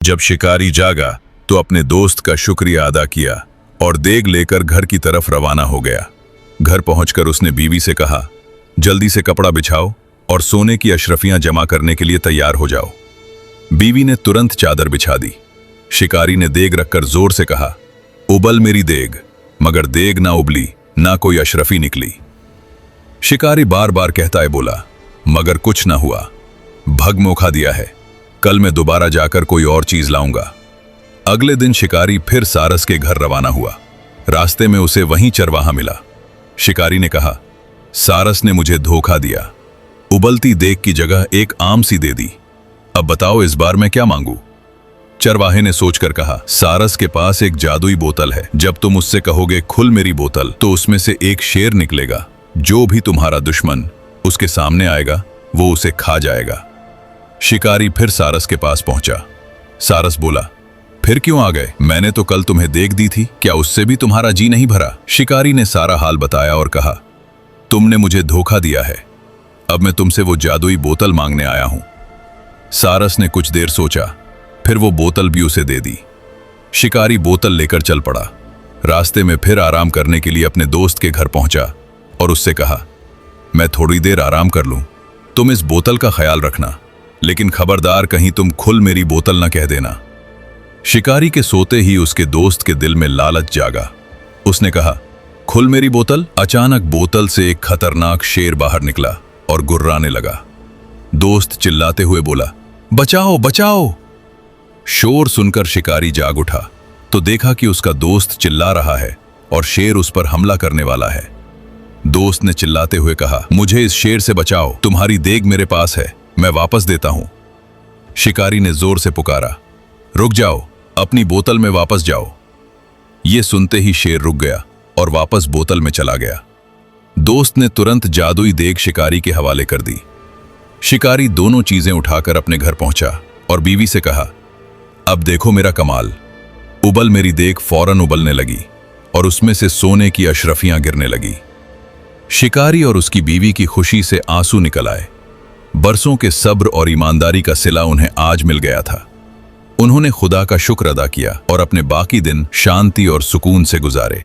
जब शिकारी जागा तो अपने दोस्त का शुक्रिया अदा किया और देग लेकर घर की तरफ रवाना हो गया। घर पहुंचकर उसने बीवी से कहा, जल्दी से कपड़ा बिछाओ और सोने की अशरफियां जमा करने के लिए तैयार हो जाओ। बीवी ने तुरंत चादर बिछा दी। शिकारी ने देग रखकर जोर से कहा, उबल मेरी देग, मगर देग ना उबली, ना कोई अशरफी निकली। शिकारी बार बार कहता है बोला, मगर कुछ ना हुआ। भग मौका दिया है, कल मैं दोबारा जाकर कोई और चीज लाऊंगा। अगले दिन शिकारी फिर सारस के घर रवाना हुआ। रास्ते में उसे वहीं चरवाहा मिला। शिकारी ने कहा, सारस ने मुझे धोखा दिया, उबलती देग की जगह एक आम सी दे दी। अब बताओ इस बार मैं क्या मांगू? चरवाहे ने सोचकर कहा, सारस के पास एक जादुई बोतल है। जब तुम उससे कहोगे खुल मेरी बोतल, तो उसमें से एक शेर निकलेगा। जो भी तुम्हारा दुश्मन उसके सामने आएगा वो उसे खा जाएगा। शिकारी फिर सारस के पास पहुंचा। सारस बोला, फिर क्यों आ गए? मैंने तो कल तुम्हें देख दी थी, क्या उससे भी तुम्हारा जी नहीं भरा? शिकारी ने सारा हाल बताया और कहा, तुमने मुझे धोखा दिया है, अब मैं तुमसे वो जादुई बोतल मांगने आया हूं। सारस ने कुछ देर सोचा, फिर वो बोतल भी उसे दे दी। शिकारी बोतल लेकर चल पड़ा। रास्ते में फिर आराम करने के लिए अपने दोस्त के घर पहुंचा और उससे कहा, मैं थोड़ी देर आराम कर लूं, तुम इस बोतल का ख्याल रखना, लेकिन खबरदार कहीं तुम खुल मेरी बोतल न कह देना। शिकारी के सोते ही उसके दोस्त के दिल में लालच जागा। उसने कहा, खुल मेरी बोतल। अचानक बोतल से एक खतरनाक शेर बाहर निकला और गुर्राने लगा। दोस्त चिल्लाते हुए बोला, बचाओ बचाओ। शोर सुनकर शिकारी जाग उठा तो देखा कि उसका दोस्त चिल्ला रहा है और शेर उस पर हमला करने वाला है। दोस्त ने चिल्लाते हुए कहा, मुझे इस शेर से बचाओ, तुम्हारी देग मेरे पास है, मैं वापस देता हूं। शिकारी ने जोर से पुकारा, रुक जाओ, अपनी बोतल में वापस जाओ। ये सुनते ही शेर रुक गया और वापस बोतल में चला गया। दोस्त ने तुरंत जादुई देग शिकारी के हवाले कर दी। शिकारी दोनों चीजें उठाकर अपने घर पहुंचा और बीवी से कहा, अब देखो मेरा कमाल। उबल मेरी देग फौरन उबलने लगी और उसमें से सोने की अशरफियां गिरने लगी। शिकारी और उसकी बीवी की खुशी से आंसू निकल आए। बरसों के सब्र और ईमानदारी का सिला उन्हें आज मिल गया था। उन्होंने खुदा का शुक्र अदा किया और अपने बाकी दिन शांति और सुकून से गुजारे।